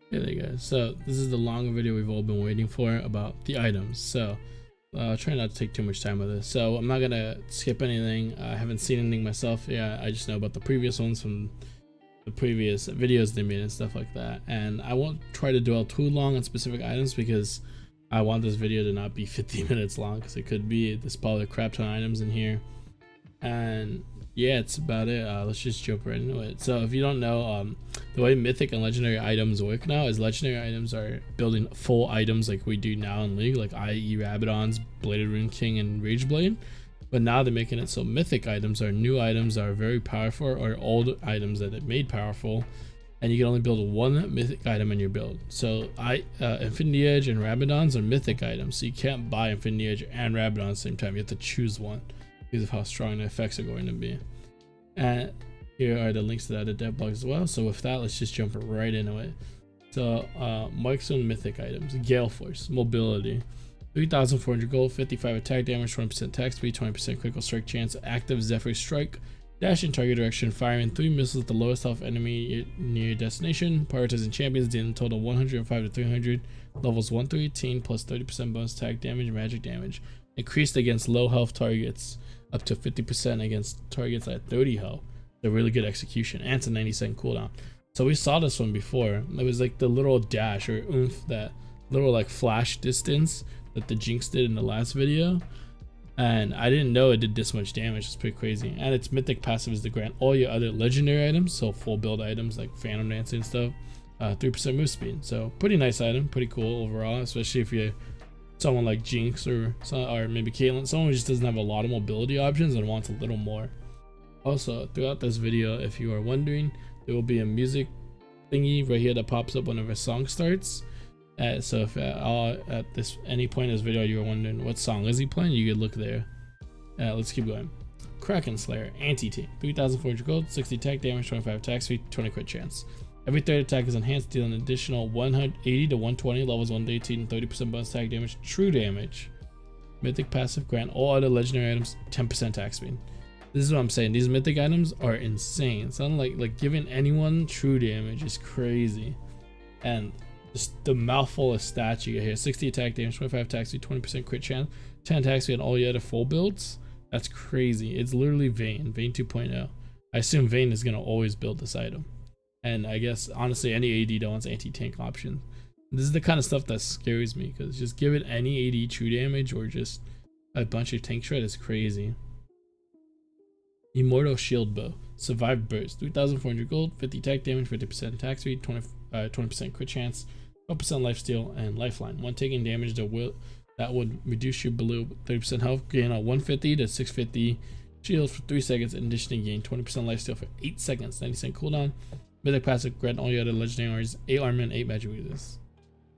Hey there guys, so this is the long video we've all been waiting for about the items. So I'll try not to take too much time with this. So I'm not gonna skip anything. I haven't seen anything myself. Yeah, I just know about the previous ones from the previous videos they made and stuff like that. And I won't try to dwell too long on specific items because I want this video to not be 50 minutes long, because it could be. There's probably a crap ton of items in here. And yeah, it's about it. Let's just jump right into it. So if you don't know, the way mythic and legendary items work now is legendary items are building full items like we do now in League, like i.e. Rabadon's, Bladed Rune King, and Rageblade. But now they're making it so mythic items are new items that are very powerful, or old items that it made powerful, and you can only build one mythic item in your build. So Infinity Edge and Rabadon's are mythic items, so you can't buy Infinity Edge and Rabadon at the same time. You have to choose one because of how strong the effects are going to be. And here are the links to the other dev blogs as well. So with that, let's just jump right into it. So Marksman mythic items: Gale Force, mobility, 3,400 gold, 55 attack damage, 20% attack speed, 20% critical strike chance, active Zephyr Strike, dash in target direction, firing 3 missiles at the lowest health enemy near your destination, prioritizing champions, dealing total 105 to 300, levels 1 through 18, plus 30% bonus attack damage, magic damage, increased against low health targets, up to 50% against targets at 30 health. A really good execution, and it's a 90-second cooldown. So we saw this one before. It was like the little dash or oomph, that little like flash distance that the Jinx did in the last video, and I didn't know it did this much damage. It's pretty crazy. And its mythic passive is to grant all your other legendary items, so full build items like Phantom Dancing and stuff, 3% move speed. So pretty nice item, pretty cool overall, especially if you're someone like Jinx or maybe Caitlyn, someone who just doesn't have a lot of mobility options and wants a little more. Also, throughout this video, if you are wondering, there will be a music thingy right here that pops up whenever a song starts. So if at any point in this video you are wondering what song is he playing, you could look there. Let's keep going. Kraken Slayer, anti-tank, 3,400 gold, 60 attack damage, 25 attack speed, 20 crit chance. Every third attack is enhanced, dealing an additional 180 to 120, levels 1 to 18, and 30% bonus attack damage, true damage. Mythic passive, grant all other legendary items 10% attack speed. This is what I'm saying. These mythic items are insane. Something like giving anyone true damage is crazy. And just the mouthful of stats you get here: 60 attack damage, 25 attack speed, 20% crit chance, 10 attack speed on all your other full builds. That's crazy. It's literally Vayne 2.0. I assume Vayne is gonna always build this item. And I guess honestly any AD that wants anti-tank option. This is the kind of stuff that scares me, because just give it any AD true damage or just a bunch of tank shred is crazy. Immortal Shield Bow, survive burst, 3,400 gold, 50 attack damage, 50% attack speed, 20% crit chance, 12% lifesteal, and lifeline. When taking damage that would reduce you below 30% health, gain a 150 to 650 shield for 3 seconds, in addition to gain 20% lifesteal for 8 seconds, 90% cooldown. Mythic passive, grant all your other legendary armors 8 armor and 8 magic resist.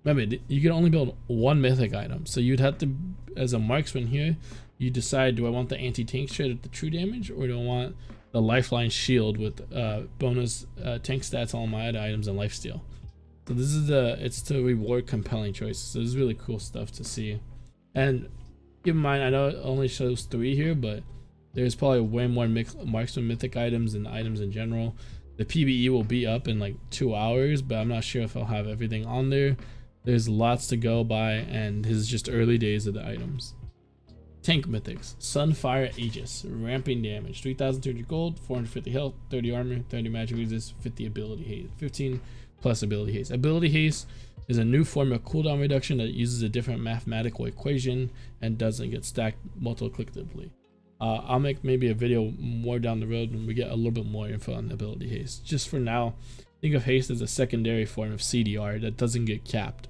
Remember, you can only build one mythic item, so you'd have to, as a marksman here, you decide, do I want the anti-tank shred at the true damage, or do I want the lifeline shield with bonus tank stats on my other items and lifesteal? So this is it's to reward compelling choices. So this is really cool stuff to see. And keep in mind, I know it only shows 3 here, but there's probably way more marksman mythic items and items in general. The PBE will be up in like 2 hours, but I'm not sure if I'll have everything on there. There's lots to go by, and this is just early days of the items. Tank mythics: Sunfire Aegis, ramping damage, 3,200 gold, 450 health, 30 armor, 30 magic resist, 50 ability haste, 15 plus ability haste. Ability haste is a new form of cooldown reduction that uses a different mathematical equation and doesn't get stacked multiplicatively. I'll make maybe a video more down the road when we get a little bit more info on ability haste. Just for now, think of haste as a secondary form of CDR that doesn't get capped.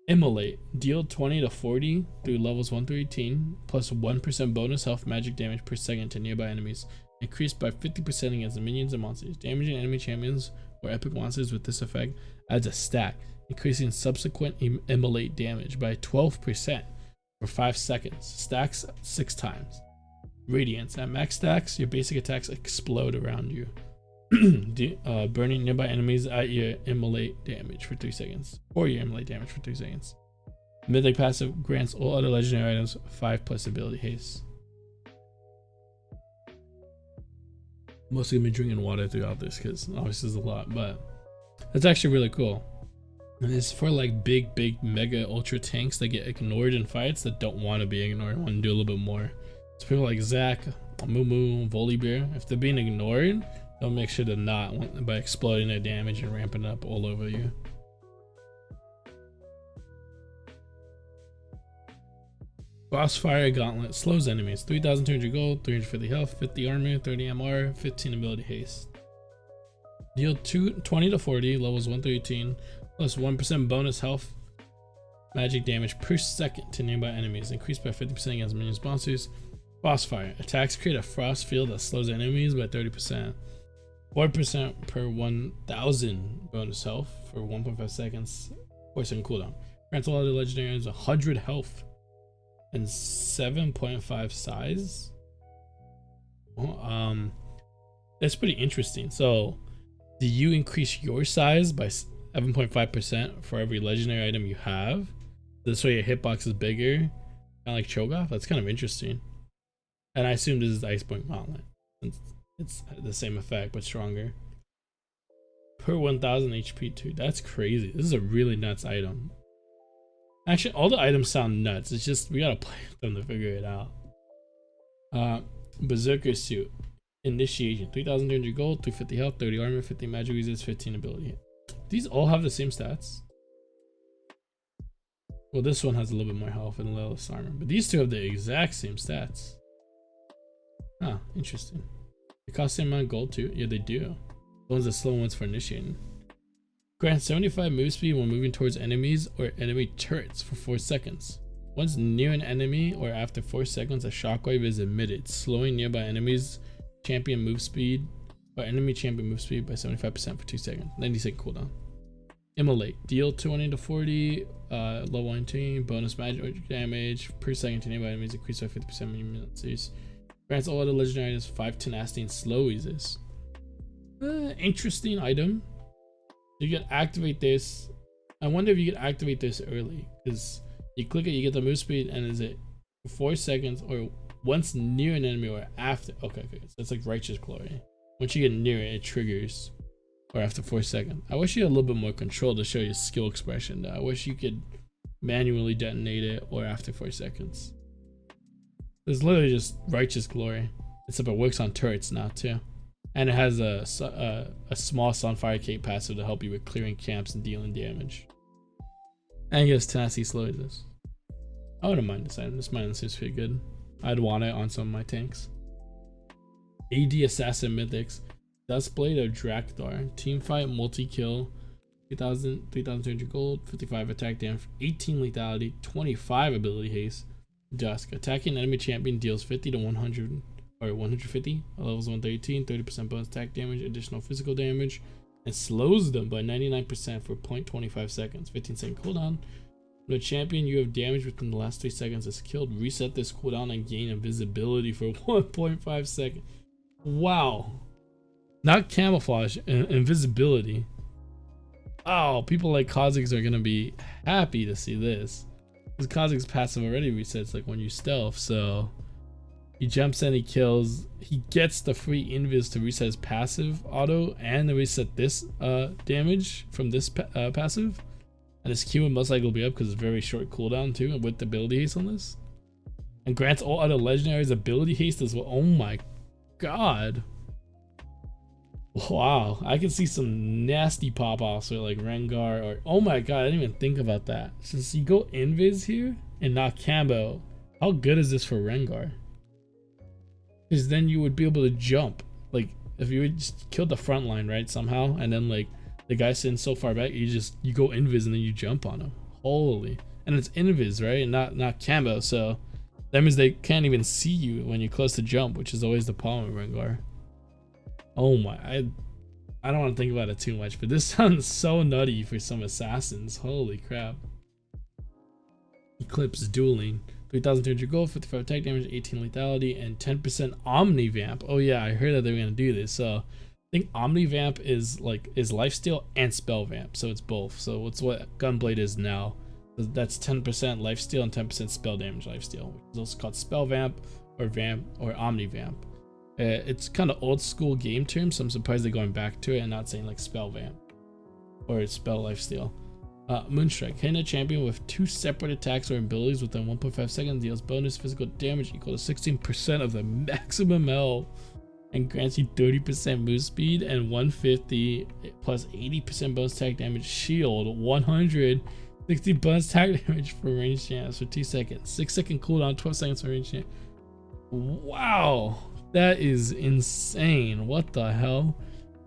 Immolate, deal 20 to 40 through levels 1 through 18, plus 1% bonus health magic damage per second to nearby enemies, increased by 50% against the minions and monsters. Damaging enemy champions or epic monsters with this effect adds a stack, increasing subsequent immolate damage by 12% for 5 seconds. Stacks 6 times. Radiance, at max stacks, your basic attacks explode around you, burning nearby enemies at your immolate damage for 3 seconds, or your immolate damage for 3 seconds. Mythic passive grants all other legendary items 5 plus ability haste. Mostly gonna be drinking water throughout this because obviously there's a lot, but It's actually really cool. And it's for like big mega ultra tanks that get ignored in fights that don't want to be ignored, want to do a little bit more. So people like Zac, Mumu, Volibear, if they're being ignored, they'll make sure to not by exploding their damage and ramping up all over you. Crossfire Gauntlet slows enemies. 3,200 gold, 350 health, 50 armor, 30 MR, 15 ability haste. Deal 20 to 40, levels 1 through 18, plus 1% bonus health magic damage per second to nearby enemies, increased by 50% against minions monsters. Crossfire attacks create a frost field that slows enemies by 30%. 4% per 1,000 bonus health for 1.5 seconds, 4-second cooldown. Grants all other legendaries 100 health and 7.5 size. That's pretty interesting. So do you increase your size by 7.5% for every legendary item you have? This way your hitbox is bigger, kind of like Cho'Gath. That's kind of interesting. And I assume this is the Iceborne Gauntlet. It's the same effect but stronger. Per 1000 HP too. That's crazy. This is a really nuts item. Actually, all the items sound nuts. It's just we gotta play with them to figure it out. Berserker suit. Initiation. 3,300 gold, 350 health, 30 armor, 50 magic resist, 15 ability. These all have the same stats. Well, this one has a little bit more health and a little less armor, but these two have the exact same stats. Ah, interesting. They cost the same amount of gold too? Yeah, they do. The ones that slow ones for initiating. Grants 75 move speed when moving towards enemies or enemy turrets for 4 seconds. Once near an enemy or after 4 seconds, a shockwave is emitted, slowing nearby enemies champion move speed or enemy champion move speed by 75% for 2 seconds. 90-second cooldown. Immolate. Deal 20 to 40, level 19, bonus magic damage per second to nearby enemies, increased by 50% when you minutes. Grants all other legendary items 5 tenacity and slow resist. Interesting item. You can activate this. I wonder if you can activate this early, because you click it, you get the move speed, and is it 4 seconds or once near an enemy or after? Okay, so it's like Righteous Glory. Once you get near it, it triggers, or after 4 seconds. I wish you had a little bit more control to show your skill expression though. I wish you could manually detonate it or after 4 seconds. It's literally just Righteous Glory, except it works on turrets now too. And it has a small Sunfire Cape passive to help you with clearing camps and dealing damage. And it gives tenacity slow this. I wouldn't mind this item. This item seems pretty good. I'd want it on some of my tanks. AD Assassin Mythics. Dustblade of Drakthar. Teamfight multi-kill. 3,200 gold. 55 attack damage. 18 lethality. 25 ability haste. Dusk. Attacking enemy champion deals 50 to 100 or 150 levels 113, 30% bonus attack damage, additional physical damage, and slows them by 99% for 0.25 seconds. 15-second cooldown. When a champion you have damaged within the last 3 seconds is killed, reset this cooldown and gain invisibility for 1.5 seconds. Wow. Not camouflage, invisibility. Oh, people like Kha'Zix are gonna be happy to see this. Because Kha'Zix's passive already resets like when you stealth, so he jumps in, he kills, he gets the free invis to reset his passive auto and to reset this damage from this passive. And his Q would most likely be up because it's very short cooldown too, with the ability haste on this. And grants all other legendaries ability haste as well. Oh my god. Wow, I can see some nasty pop-offs with like Rengar or oh my god, I didn't even think about that. Since you go invis here and not combo, how good is this for Rengar? Because then you would be able to jump. Like if you would just kill the front line, right, somehow, and then like the guy's sitting so far back, you go invis and then you jump on him. Holy. And it's invis, right, and not combo, so that means they can't even see you when you're close to jump, which is always the problem with Rengar. Oh my, I don't want to think about it too much, but this sounds so nutty for some assassins. Holy crap. Eclipse Dueling. 3,200 gold, 55 attack damage, 18 lethality, and 10% Omnivamp. Oh yeah, I heard that they were gonna do this. So I think Omnivamp is lifesteal and spell vamp, so it's both. So it's what Gunblade is now. That's 10% lifesteal and 10% spell damage lifesteal, which is also called spell vamp or Omnivamp. It's kind of old school game term, so I'm surprised they're going back to it and not saying like spell vamp. or spell lifesteal. Moonstrike. Hitting a champion with 2 separate attacks or abilities within 1.5 seconds deals bonus physical damage equal to 16% of the maximum health and grants you 30% move speed and 150 plus 80% bonus attack damage shield, 160 bonus attack damage for ranged champs for 2 seconds, 6-second cooldown, 12 seconds for ranged champ. Wow, that is insane. What the hell?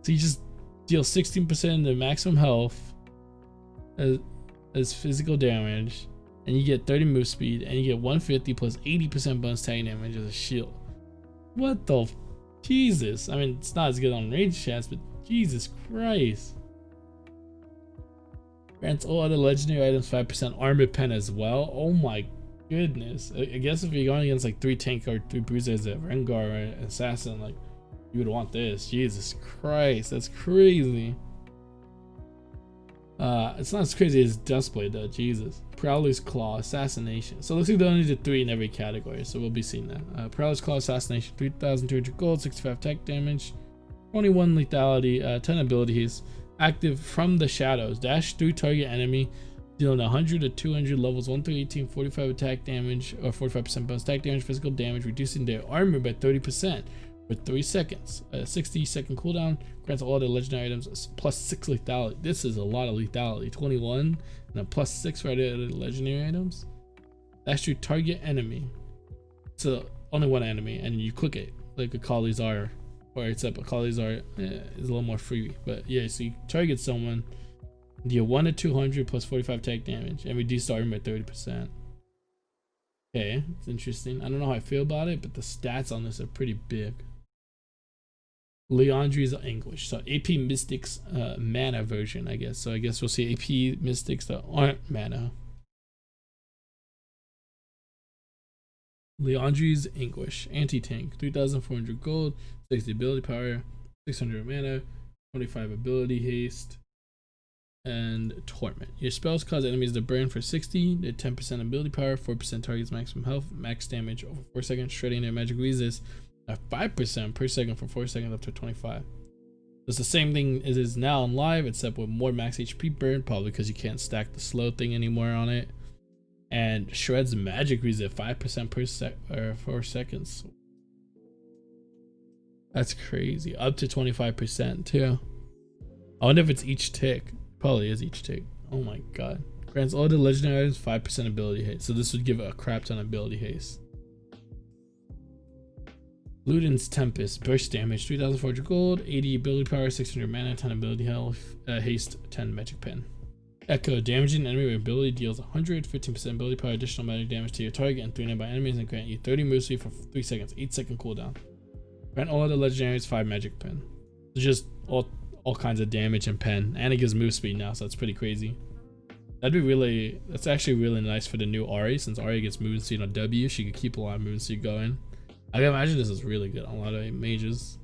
So you just deal 16% of the maximum health as physical damage, and you get 30 move speed, and you get 150 plus 80% bonus attack damage as a shield. What the Jesus? I mean, it's not as good on range chats, but Jesus Christ. Grants all other legendary items 5% armor pen as well. Oh my goodness. I guess if you're going against like 3 tank or 3 bruisers at Rengar or Assassin, like, you would want this. Jesus Christ, that's crazy. It's not as crazy as Dustblade though. Jesus. Prowler's Claw, Assassination. So it looks like they only did 3 in every category, so we'll be seeing that. Prowler's Claw, Assassination, 3,200 gold, 65 attack damage, 21 lethality, 10 abilities. Active from the shadows. Dash through target enemy, dealing 100 to 200 levels 1 through 18, 45 attack damage or 45% bonus attack damage, physical damage, reducing their armor by 30%. For 3 seconds, a 60-second cooldown, grants all the legendary items plus 6 lethality. This is a lot of lethality. 21 and a plus 6 for the legendary items. That's your target enemy. So only one enemy, and you click it like a Kalizar, or except a Kalizar is a little more free. But yeah, so you target someone, deal 1 to 200 plus 45 attack damage, and reduce the armor by 30%. Okay, it's interesting. I don't know how I feel about it, but the stats on this are pretty big. Leandri's Anguish. So AP Mystics mana version, I guess. So I guess we'll see AP Mystics that aren't mana. Leandri's Anguish. Anti-tank. 3,400 gold, 60 ability power, 600 mana, 25 ability haste, and Torment. Your spells cause enemies to burn for 60, they 10% ability power, 4% targets maximum health, max damage over 4 seconds, shredding their magic resist at 5% per second for 4 seconds up to 25. It's the same thing as is now on live, except with more max HP burn, probably because you can't stack the slow thing anymore on it. And shreds magic resist 5% per 4 seconds. That's crazy. Up to 25% too. I wonder if it's each tick. Probably is each tick. Oh my god. Grants all the legendary items 5% ability haste. So this would give a crap ton of ability haste. Luden's Tempest. Burst damage. 3,400 gold. 80 ability power. 600 mana. 10 ability health. Haste. 10 magic pen. Echo. Damaging enemy with ability deals 100. 15% ability power. Additional magic damage to your target and 3 nearby enemies and grant you 30 move speed for 3 seconds. 8-second cooldown. Grant all other legendaries 5 magic pen. It's just all kinds of damage and pen, and it gives move speed now, so that's pretty crazy. That's actually really nice for the new Ahri, since Ahri gets movement speed on W. She could keep a lot of movement speed going. I can imagine this is really good on a lot of mages.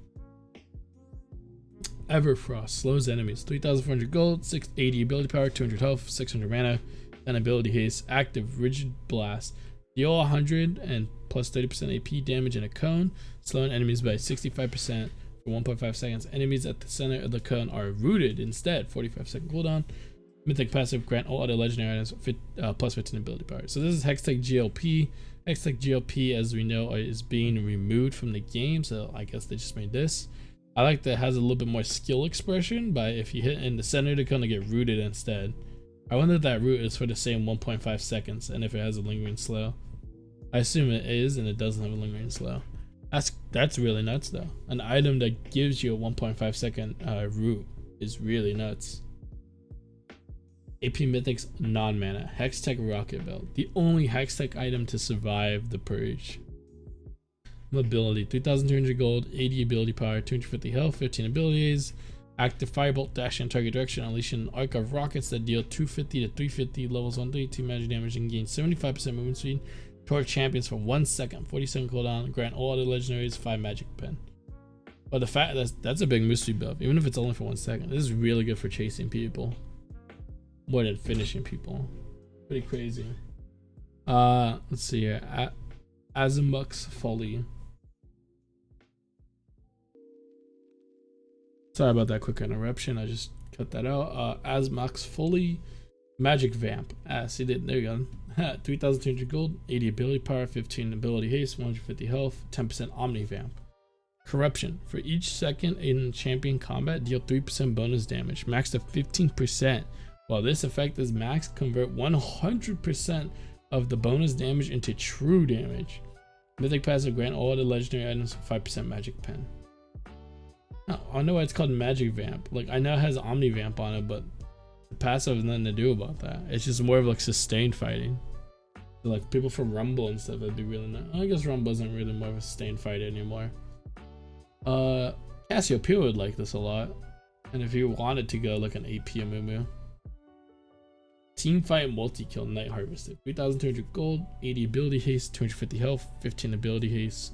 Everfrost slows enemies. 3,400 gold, 680 ability power, 200 health, 600 mana, and ability haste. Active Rigid Blast. Deal 100 and plus 30% AP damage in a cone, slowing enemies by 65%. For 1.5 seconds, enemies at the center of the cone are rooted instead. 45-second cooldown. Mythic passive, grant all other legendary items plus 15 ability power. So this is Hextech GLP. Hextech GLP, as we know, is being removed from the game, so I guess they just made this. I like that it has a little bit more skill expression, but if you hit in the center, they're gonna get rooted instead. I wonder if that root is for the same 1.5 seconds, and if it has a lingering slow. I assume it is, and it doesn't have a lingering slow. That's really nuts though. An item that gives you a 1.5 second root is really nuts. AP Mythic's non-mana. Hextech Rocket Belt. The only Hextech item to survive the purge. Mobility. 3,200 gold, 80 ability power, 250 health, 15 abilities. Active Firebolt, dash in target direction, unleashing an arc of rockets that deal 250 to 350 levels 1 to 2 magic damage and gain 75% movement speed. Torque champions for 1 second, 40-second cooldown, grant all other legendaries 5 magic pen. But the fact that's a big mystery buff, even if it's only for 1 second. This is really good for chasing people more than finishing people. Pretty crazy. Let's see here. Azimuk's Folly. Sorry about that quick interruption. I just cut that out. Asmox fully magic vamp. See that? There you go. 3,200 gold, 80 ability power, 15 ability haste, 150 health, 10% omni vamp. Corruption. For each second in champion combat, deal 3% bonus damage, max to 15%. While this effect is maxed, convert 100% of the bonus damage into true damage. Mythic passive, grant all other legendary items 5% magic pen. I know why it's called magic vamp. Like, I know it has omni vamp on it, but the passive has nothing to do about that. It's just more of like sustained fighting. So like people from Rumble and stuff, that'd be really nice. I guess Rumble isn't really more of a sustained fight anymore. Cassiopeia would like this a lot. And if you wanted to go like an AP Amumu. Team fight multi-kill Night Harvested. 3,200 gold, 80 ability haste, 250 health, 15 ability haste.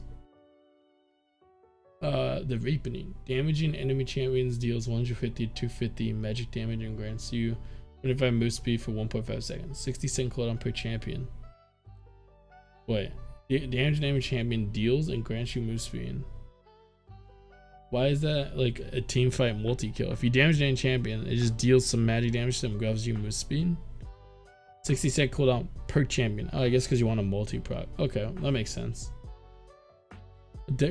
The Rapening. Damaging enemy champions deals 150 to 250 magic damage and grants you 25 move speed for 1.5 seconds. 60-second cooldown per champion. Wait. Damaging enemy champion deals and grants you move speed. Why is that like a team fight multi-kill? If you damage an champion, it just deals some magic damage to them, gives you move speed. 60-second cooldown per champion. Oh, I guess because you want a multi-proc. Okay, that makes sense.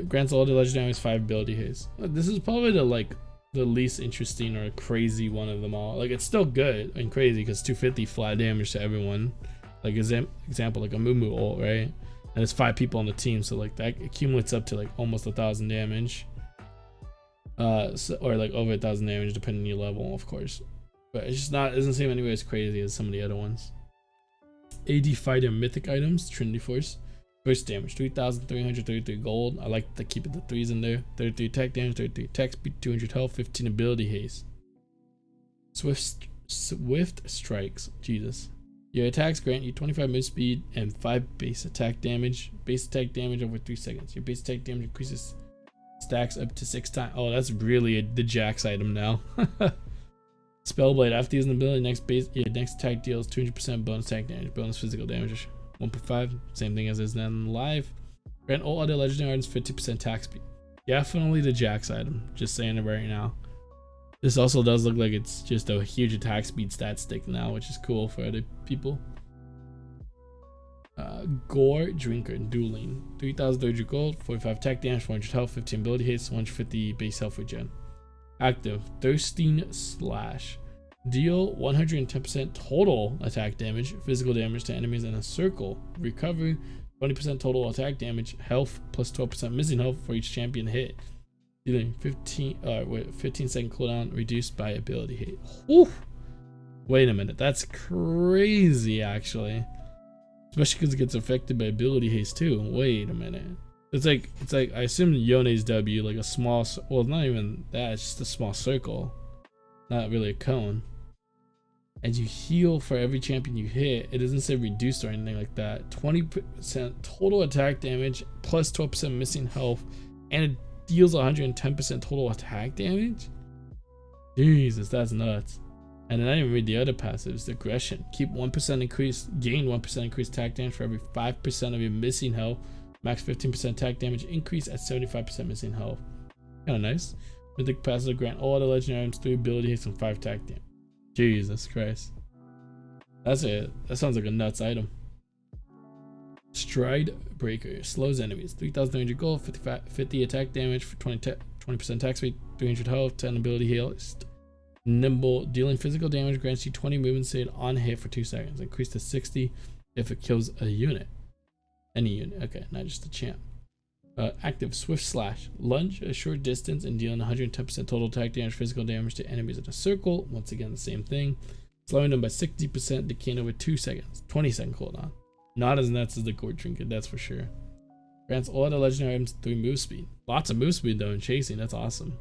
Grants all the legendary 5 ability haste. This is probably the least interesting or crazy one of them all. Like, it's still good and crazy because 250 flat damage to everyone. Like example, like a Mumu ult, right? And it's 5 people on the team, so like that accumulates up to like almost 1,000 damage. Or like over 1,000 damage depending on your level, of course. But it's just not, it doesn't seem anywhere as crazy as some of the other ones. AD fighter mythic items, Trinity Force. Burst damage, 3,333 gold. I like to keep it the 3s in there. 33 attack damage, 33 attack speed, 200 health, 15 ability haste. Swift strikes, Jesus. Your attacks grant you 25 move speed and 5 base attack damage. Base attack damage over 3 seconds. Your base attack damage increases stacks up to 6 times. Oh, that's really the Jax item now. Spellblade. After using the ability, your next attack deals 200% bonus attack damage, bonus physical damage. 1.5, same thing as is now live. Grant all other legendary items 50% attack speed. Definitely the Jax item, just saying it right now. This also does look like it's just a huge attack speed stat stick now, which is cool for other people. Gore Drinker, Dueling. 3,300 gold, 45 attack damage, 400 health, 15 ability hits, 150 base health regen. Active, Thirsting Slash. Deal 110% total attack damage, physical damage to enemies in a circle. Recover 20% total attack damage, health plus 12% missing health for each champion hit. Dealing 15-second cooldown reduced by ability hit. Whew. Wait a minute, that's crazy actually. Especially because it gets affected by ability haste too. Wait a minute. It's like I assume Yone's W, like a small, well, not even that, it's just a small circle. Not really a cone. And you heal for every champion you hit. It doesn't say reduced or anything like that. 20% total attack damage plus 12% missing health, and it deals 110% total attack damage. Jesus, that's nuts. And then I didn't read the other passives. Aggression. Keep 1% increase, gain 1% increased attack damage for every 5% of your missing health. Max 15% attack damage increase at 75% missing health. Kind of nice. Mythic passive, grant all other legendary items 3 ability hits and 5 attack damage. Jesus Christ. That's it. That sounds like a nuts item. Stride Breaker. Slows enemies. 3,300 gold, 50 attack damage for 20% attack speed, 300 health, 10 ability haste. Nimble. Dealing physical damage grants you 20 movement speed on hit for 2 seconds. Increase to 60 if it kills a unit. Any unit. Okay, not just the champ. Active Swift Slash. Lunge a short distance and dealing 110% total attack damage, physical damage to enemies in a circle. Once again, the same thing. Slowing them by 60%, decaying over 2 seconds. 20-second cooldown. Not as nuts as the Gore Drinker, that's for sure. Grants all other legendary items 3 move speed. Lots of move speed though in chasing, that's awesome.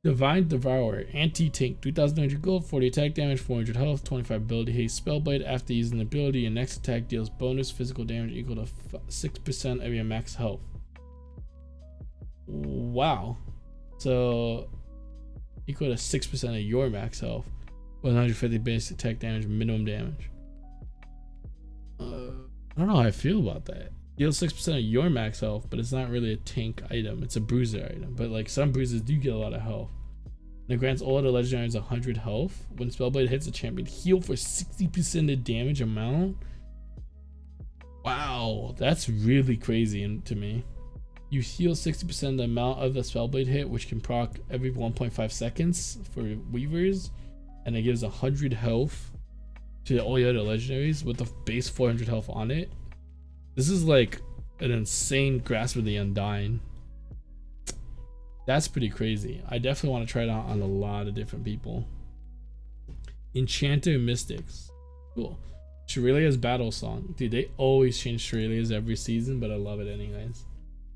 Divine Devourer, Anti-Tank, 3,900 gold, 40 attack damage, 400 health, 25 ability haste. Spellblade. After using the ability, your next attack deals bonus physical damage equal to 6% of your max health. Wow. So, equal to 6% of your max health. 150 base attack damage, minimum damage. I don't know how I feel about that. Deals 6% of your max health, but it's not really a tank item. It's a bruiser item. But like some bruisers do get a lot of health. And it grants all other legendaries 100 health. When Spellblade hits a champion, heal for 60% of damage amount. Wow, that's really crazy to me. You heal 60% of the amount of the Spellblade hit, which can proc every 1.5 seconds for Weavers. And it gives 100 health to all the other legendaries with the base 400 health on it. This is like an insane Grasp of the Undying. That's pretty crazy. I definitely want to try it out on a lot of different people. Enchanted Mystics. Cool. Shirelia's battle song. Dude, they always change Shirelia's every season, but I love it anyways.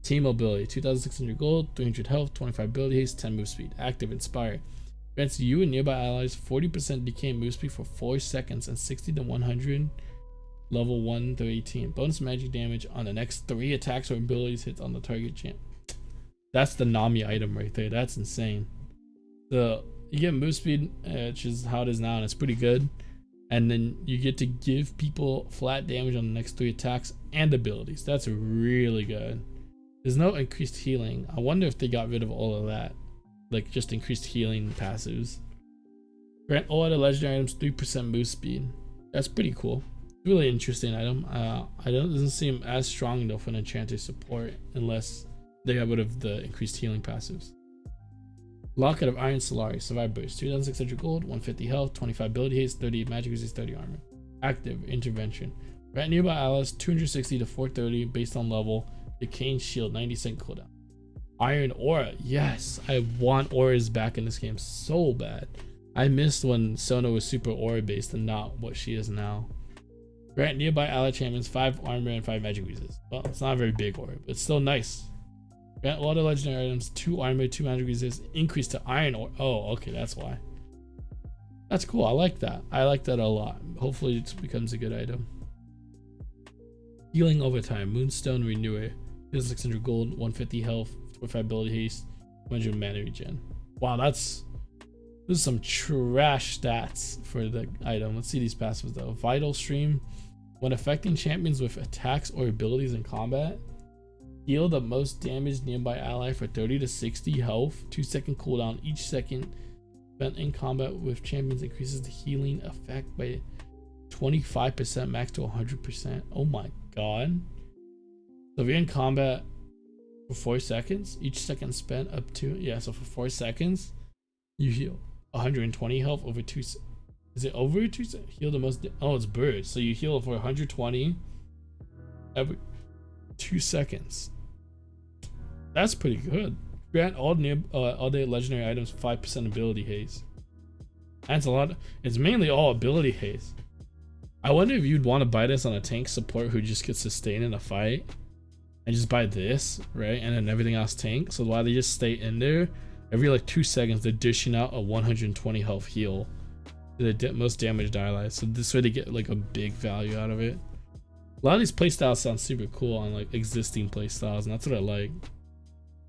Team mobility. 2,600 gold, 300 health, 25 ability haste, 10 move speed. Active Inspire. Grants you and nearby allies 40% decay move speed for 4 seconds and 60 to 100 level 1 to 18. Bonus magic damage on the next 3 attacks or abilities hits on the target champ. That's the Nami item right there. That's insane. You get move speed, which is how it is now, and it's pretty good. And then you get to give people flat damage on the next 3 attacks and abilities. That's really good. There's no increased healing. I wonder if they got rid of all of that. Like just increased healing passives. Grant all other legendary items 3% move speed. That's pretty cool. Really interesting item. It doesn't seem as strong though for an enchanted support unless they got rid of the increased healing passives. Locket of Iron Solari. Survive burst. 2,600 gold, 150 health, 25 ability haste, 30 magic resist, 30 armor. Active intervention. Grant nearby allies 260 to 430 based on level. Decaying shield 90% cooldown. Iron Aura. Yes, I want auras back in this game so bad. I missed when Sona was super aura based and not what she is now. Grant nearby ally champions 5 armor and 5 magic resist. Well, it's not a very big aura, but it's still nice. Grant all the legendary items 2 armor, 2 magic resist. Increase to Iron Aura. Oh, okay, that's why. That's cool. I like that. I like that a lot. Hopefully it becomes a good item. Healing over time. Moonstone Renewer. 600 gold, 150 health, 25 ability haste, 100 mana regen. Wow, this is some trash stats for the item. Let's see these passives though. Vital Stream. When affecting champions with attacks or abilities in combat, heal the most damaged nearby ally for 30 to 60 health. 2-second cooldown. Each second spent in combat with champions increases the healing effect by 25% max to 100%. Oh my god. So if you're in combat for 4 seconds, each second spent up to, so for 4 seconds, you heal 120 health over 2. Is it over 2? Heal the most, oh, it's burst. So you heal for 120 every 2 seconds. That's pretty good. Grant all day legendary items 5% ability haste. That's a lot. It's mainly all ability haste. I wonder if you'd want to buy this on a tank support who just gets sustained in a fight. And just buy this, right? And then everything else tank. So while they just stay in there, every like 2 seconds they're dishing out a 120 health heal to the most damaged allies. So this way they get like a big value out of it. A lot of these playstyles sound super cool on like existing playstyles, and that's what I like.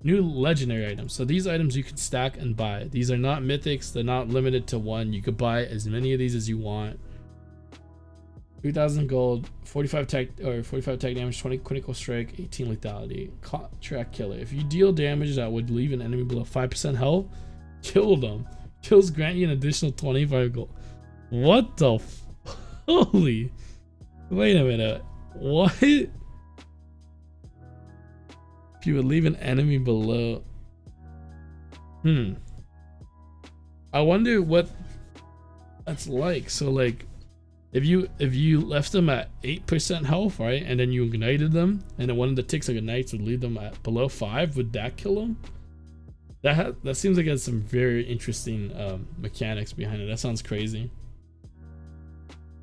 New legendary items. So these items you can stack and buy. These are not mythics. They're not limited to one. You could buy as many of these as you want. 3,000 gold, 45 tech damage, 20 critical strike, 18 lethality. Contract killer. If you deal damage that would leave an enemy below 5% health, kill them. Kills grant you an additional 25 gold. What the holy? Wait a minute. What? If you would leave an enemy below. I wonder what that's like. So like if you left them at 8% health, right, and then you ignited them, and then one of the ticks of ignites would leave them at below 5, would that kill them? That seems like it has some very interesting mechanics behind it. That sounds crazy.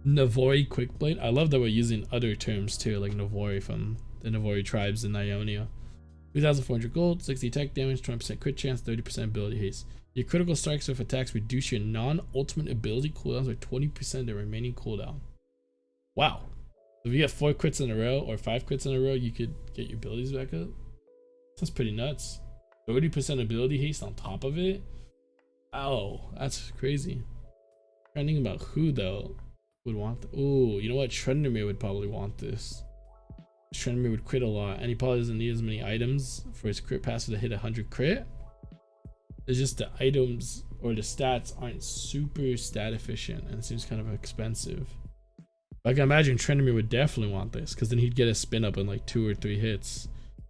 Navori Quickblade. I love that we're using other terms too, like Navori from the Navori tribes in Ionia. 3,400 gold, 60 attack damage, 20% crit chance, 30% ability haste. Your critical strikes with attacks reduce your non-ultimate ability cooldowns by 20% of the remaining cooldown. Wow. If you get 4 crits in a row or 5 crits in a row, you could get your abilities back up. That's pretty nuts. 30% ability haste on top of it. Oh, that's crazy. I'm thinking about who though would want. Oh, you know what? Trendemir would probably want this. Trendemir would crit a lot, and he probably doesn't need as many items for his crit passive to hit 100 crit. It's just the items or the stats aren't super stat efficient, and it seems kind of expensive. I can imagine Tryndamere would definitely want this, because then he'd get a spin up in like 2 or 3 hits,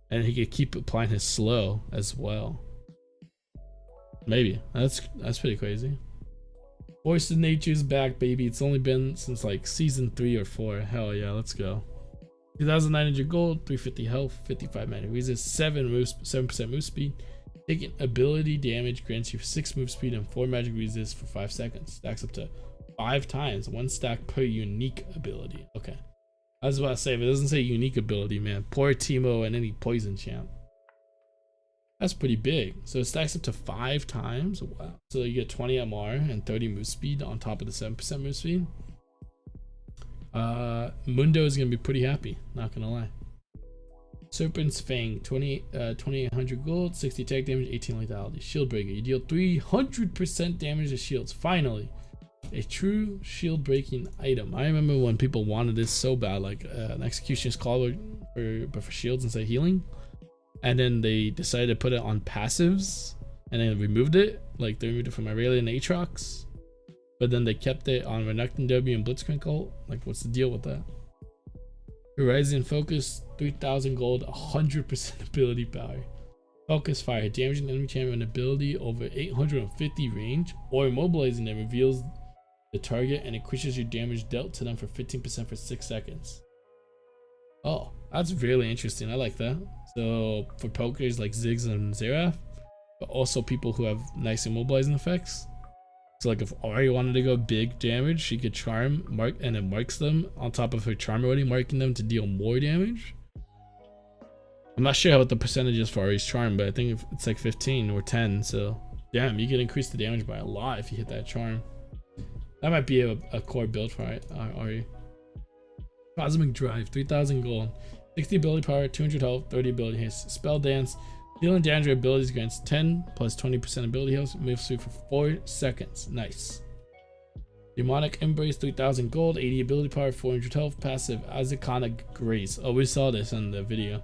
and he could keep applying his slow as well. Maybe that's pretty crazy. Force of Nature's back, baby. It's only been since like season 3 or 4. Hell yeah, let's go. 2,900 gold, 350 health, 55 magic resist, 7% move speed. Taking ability damage grants you 6 move speed and 4 magic resist for 5 seconds. Stacks up to 5 times, 1 stack per unique ability. Okay, I was about to say, if it doesn't say unique ability, man, poor Teemo and any poison champ. That's pretty big. So it stacks up to 5 times. Wow. So you get 20 MR and 30 move speed on top of the 7% move speed. Mundo is gonna be pretty happy, not gonna lie. Serpents Fang, 2800 gold, 60 attack damage, 18 lethality. Shield Breaker, you deal 300% damage to shields. Finally, a true shield breaking item. I remember when people wanted this so bad, like an Executioner's Call but for shields instead of healing. And then they decided to put it on passives, and then removed it. Like they removed it from Aurelian Aatrox, but then they kept it on Renekton W and Blitzcrank. Like, what's the deal with that? Horizon Focus, 3,000 gold, 100% ability power. Focus Fire, damaging enemy champion ability over 850 range, or immobilizing them reveals the target and increases your damage dealt to them for 15% for 6 seconds. Oh, that's really interesting. I like that. So for pokers like Ziggs and Xerath, but also people who have nice immobilizing effects. So like if Ahri wanted to go big damage, she could charm, mark, and it marks them on top of her charm already, marking them to deal more damage. I'm not sure what the percentage is for Ahri's charm, but I think it's like 15 or 10. So damn, you can increase the damage by a lot if you hit that charm. That might be a core build for Ahri. Cosmic Drive, 3,000 gold, 60 ability power, 200 health, 30 ability haste. Spell Dance, dealing damage with abilities grants 10 plus 20% ability health, moves through for 4 seconds. Nice. Demonic Embrace, 3,000 gold, 80 ability power, 400 health, passive Azekana Grace. Oh, we saw this in the video.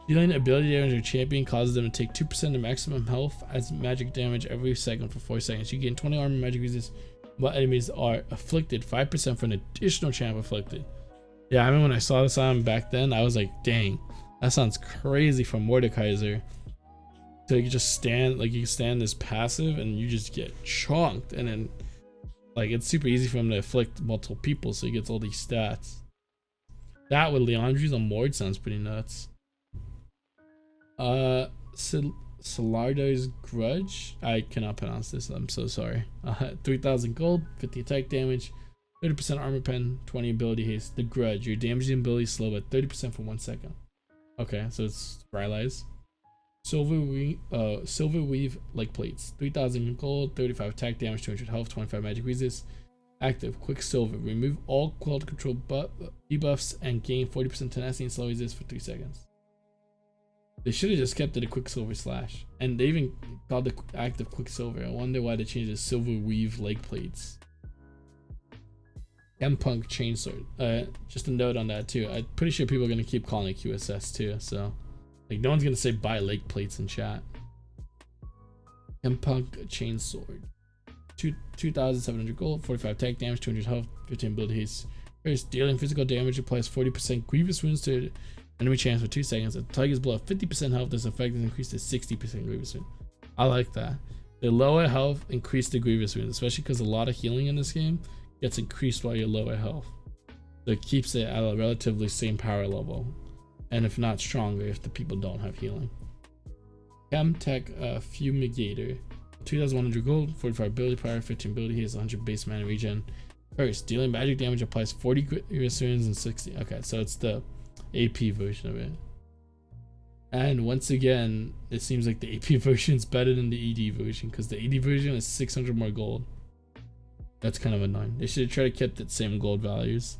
Dealing ability damage to a champion causes them to take 2% of maximum health as magic damage every second for 4 seconds. You gain 20 armor magic resist while enemies are afflicted, 5% for an additional champ afflicted. Yeah, I remember when I saw this item back then, I was like, dang, that sounds crazy for Mordekaiser. So you can just stand, like you can stand this passive and you just get chunked, and then like it's super easy for him to afflict multiple people, so he gets all these stats. That with Leandri's on Mord sounds pretty nuts. Solardo's Grudge, I cannot pronounce this, I'm so sorry. 3,000 gold, 50 attack damage, 30% armor pen, 20 ability haste. The Grudge, your damaging ability is slow at 30% for 1 second. Okay, so it's paralyzed. Silver Weave Leg Plates, 3,000 gold, 35 attack damage, 200 health, 25 magic resist. Active Quicksilver, remove all quality control debuffs and gain 40% tenacity and slow resist for 3 seconds. They should have just kept it a Quicksilver Slash, and they even called it active Quicksilver. I wonder why they changed it to Silver Weave Leg Plates. Mpunk Chainsword. Just a note on that too. I'm pretty sure people are gonna keep calling it QSS too. So, like, no one's gonna say buy leg plates in chat. Mpunk Chainsword. 2,700 gold, 45 attack damage, 200 health, 15 ability haste. First, dealing physical damage applies 40% grievous wounds to enemy champs for 2 seconds. If the target is below 50% health, this effect is increased to 60% grievous wound. I like that. The lower health increase the grievous wounds, especially because a lot of healing in this game gets increased while you're lower health. So it keeps it at a relatively same power level, and if not stronger if the people don't have healing. Chemtech Fumigator, 2,100 gold, 45 ability power, 15 ability haste, 100 base mana regen. First, dealing magic damage applies 40 grievous wounds and 60. Okay, so it's the AP version of it. And once again, it seems like the AP version is better than the ED version, because the ED version is 600 more gold. That's kind of annoying. They should have tried to keep that same gold values.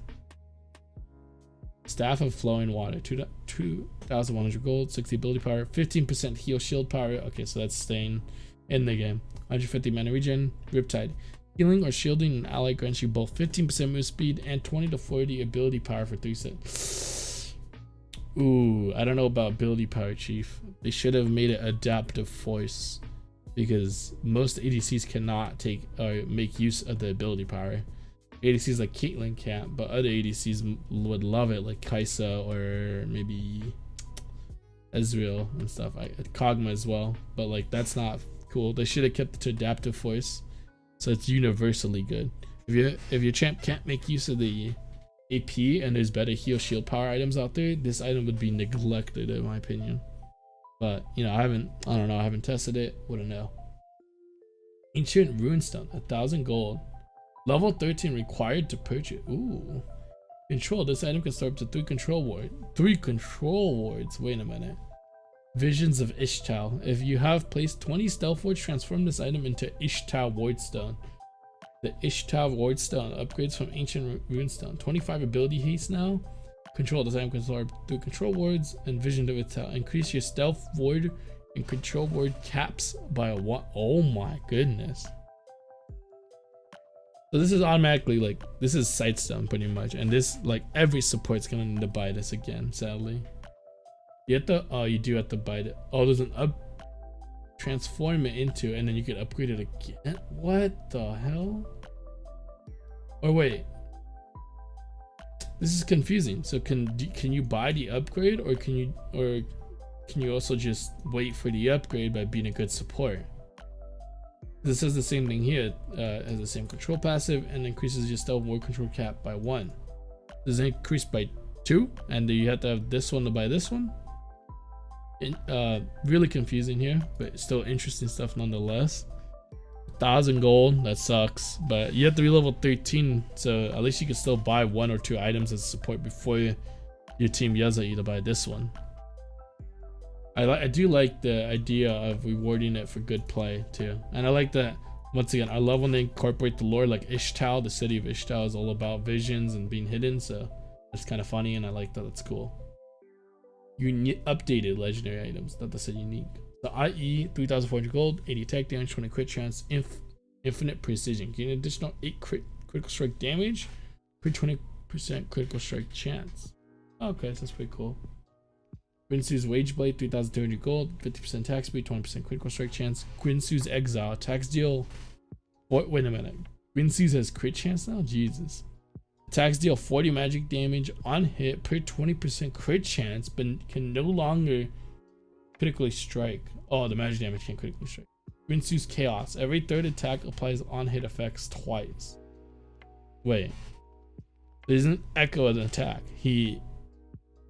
Staff of Flowing Water, 2,100 gold, 60 ability power, 15% heal shield power. Okay, so that's staying in the game. 150 mana regen. Riptide, healing or shielding an ally grants you both 15% move speed and 20 to 40 ability power for 3 seconds. Ooh, I don't know about ability power, Chief. They should have made it adaptive force. because most ADCs cannot take or make use of the ability power. ADCs like Caitlyn can't, but other ADCs would love it, like Kaisa or maybe Ezreal and stuff. Kog'Maw as well, but like that's not cool. They should have kept it to adaptive force, so it's universally good. If your champ can't make use of the AP and there's better heal shield power items out there, this item would be neglected in my opinion. But you know, I don't know, I haven't tested it, wouldn't know. Ancient Runestone, 1,000 gold. Level 13 required to purchase. Ooh. Control, this item can store up to 3 control wards. 3 control wards, wait a minute. Visions of Ishtal. If you have placed 20 stealth wards, transform this item into Ishtal Wardstone. The Ishtal Wardstone upgrades from Ancient Runestone. 25 ability haste now. Control, this item can store 3 control wards and Vision of Ishtal. Increase your stealth ward and control ward caps by 1. Oh my goodness. So this is automatically like, this is Sightstone pretty much, and this like every support's gonna need to buy this again, sadly. You have to, oh, you do have to buy it. Oh, there's an transform it into, and then you can upgrade it again. What the hell? Or wait, this is confusing. So can you buy the upgrade, or can you also just wait for the upgrade by being a good support? This is the same thing here, has the same control passive and increases your stealth ward control cap by 1. Does it increase by 2? And then you have to have this one to buy this one. Really confusing here, but still interesting stuff nonetheless. 1,000 gold, that sucks, but you have to be level 13, so at least you can still buy 1 or 2 items as support before your team yells at you to buy this one. I do like the idea of rewarding it for good play too, and I like that. Once again, I love when they incorporate the lore, like Ishtal. The city of Ishtal is all about visions and being hidden, so it's kind of funny, and I like that. It's cool. Updated legendary items that they said unique. The IE 3,400 gold, 80 attack damage, 20 crit chance, infinite precision. Gain an additional 8 critical strike damage per 20% critical strike chance. Okay, so that's pretty cool. Quinsu's Wageblade, 3,200 gold, 50% attack speed, 20% critical strike chance. Quinsu's Exile, attacks deal. Wait a minute. Quinsu's has crit chance now? Jesus. Attacks deal 40 magic damage on hit per 20% crit chance, but can no longer critically strike. Oh, the magic damage can't critically strike. Quinsu's Chaos. Every third attack applies on hit effects twice. Wait. There's an echo of an attack.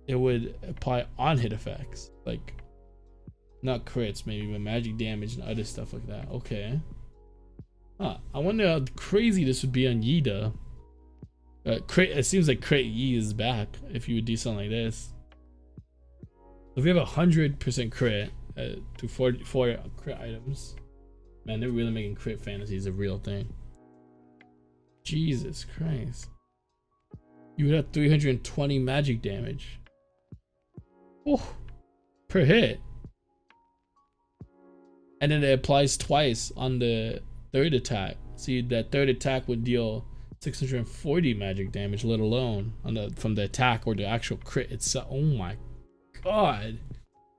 It would apply on hit effects, like not crits maybe, but magic damage and other stuff like that. Okay. I wonder how crazy this would be on Yida. It seems like Crit Yi is back if you would do something like this. If you have 100% crit to 4 crit items, man, they're really making crit fantasies a real thing. Jesus Christ. You would have 320 magic damage. Oh, per hit, and then it applies twice on the third attack. See, that third attack would deal 640 magic damage, let alone from the attack or the actual crit itself. Oh my god!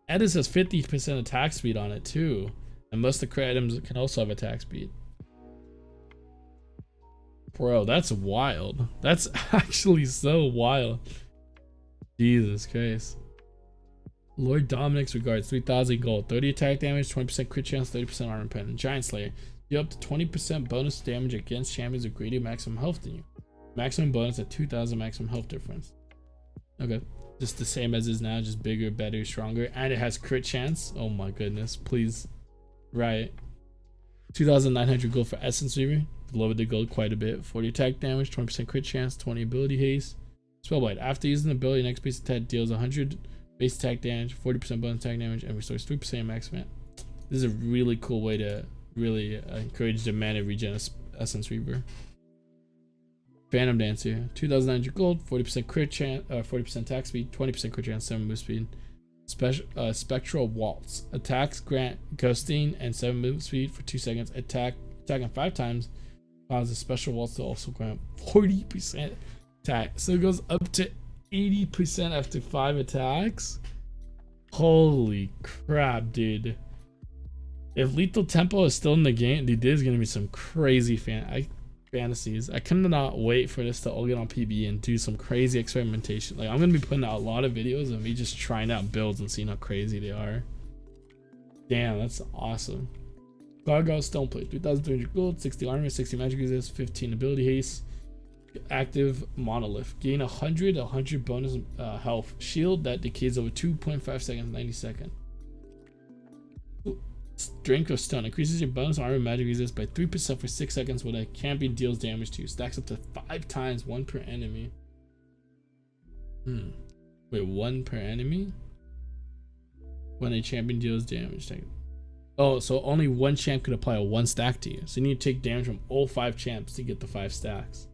And this has 50% attack speed on it too, and most of the crit items can also have attack speed. Bro, that's wild. That's actually so wild. Jesus Christ. Lord Dominic's regards, 3,000 gold, 30 attack damage, 20% crit chance, 30% armor pen. Giant Slayer, deal up to 20% bonus damage against champions with greater maximum health than you. Maximum bonus at 2,000 maximum health difference. Okay, just the same as is now, just bigger, better, stronger, and it has crit chance. Oh my goodness, please. Right. 2,900 gold for Essence Weaver, lowered the gold quite a bit. 40 attack damage, 20% crit chance, 20 ability haste. Spellblade, after using the ability, next base attack deals 100 base attack damage, 40% bonus attack damage, and restores 3% max mana. This is a really cool way to really encourage the mana regen Essence Weaver. Phantom Dancer, 2,900 gold, 40% crit chance, 40% attack speed, 20% crit chance, 7 move speed. Spectral Waltz, attacks grant ghosting and 7 move speed for 2 seconds. Attacking 5 times causes special waltz to also grant 40% attack. So it goes up to 80% after 5 attacks. Holy crap, dude. If Lethal Tempo is still in the game, dude, there's gonna be some crazy fantasies. I cannot wait for this to all get on PB and do some crazy experimentation. Like, I'm gonna be putting out a lot of videos of me just trying out builds and seeing how crazy they are. Damn, that's awesome. Gargoyle Stoneplate, 3,300 gold, 60 armor, 60 magic resist, 15 ability haste. Active Monolith, gain 100 bonus health. Shield that decays over 2.5 seconds, 90 seconds. Drink of Stun increases your bonus armor magic resist by 3% for 6 seconds when a champion deals damage to you. Stacks up to 5 times, 1 per enemy. Wait, 1 per enemy? When a champion deals damage. Oh, so only one champ could apply a 1 stack to you. So you need to take damage from all 5 champs to get the 5 stacks.